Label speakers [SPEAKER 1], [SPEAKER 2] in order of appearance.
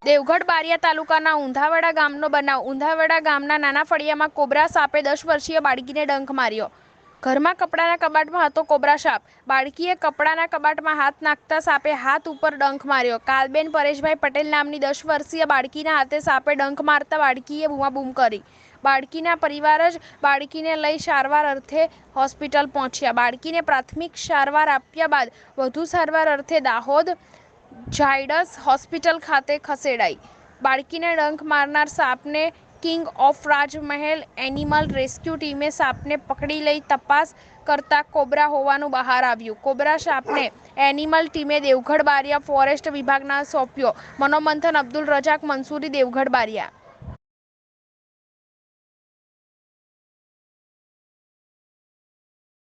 [SPEAKER 1] દેવગઢ બારિયા તાલુકાના ઊંધાવાડા ગામનો બનાવ। ઊંધાવાડા ગામના નાના ફળિયામાં કોબરા સાપે 10 વર્ષીય બાળકીને ડંખ માર્યો। ઘરમાં કપડાના કબાટમાં હતો કોબરા સાપ। બાળકીએ કપડાના કબાટમાં હાથ નાખતા સાપે હાથ ઉપર ડંખ માર્યો। કાલબેન પરેશભાઈ પટેલ નામની 10 વર્ષીય બાળકીના હાથે સાપે ડંખ મારતા બાળકીએ બૂમાબૂમ કરી। બાળકીના પરિવાર જ બાળકીને લઈ સારવાર અર્થે હોસ્પિટલ પહોંચ્યા। બાળકીને પ્રાથમિક સારવાર આપ્યા બાદ વધુ સારવાર અર્થે દાહોદ ઝાયડસ હોસ્પિટલ ખાતે ખસેડાઈ। બાળકીને ડંખ મારનાર સાપને king of Rajmahal animal rescue ટીમે સાપને પકડી લઈ તપાસ કરતા કોબરા હોવાનું બહાર આવ્યું। કોબરા સાપને એનિમલ ટીમે દેવગઢ બારિયા ફોરેસ્ટ વિભાગને સોંપ્યો। મનોમંથન અબ્દુલ રજાક મંસૂરી, દેવગઢ બારિયા।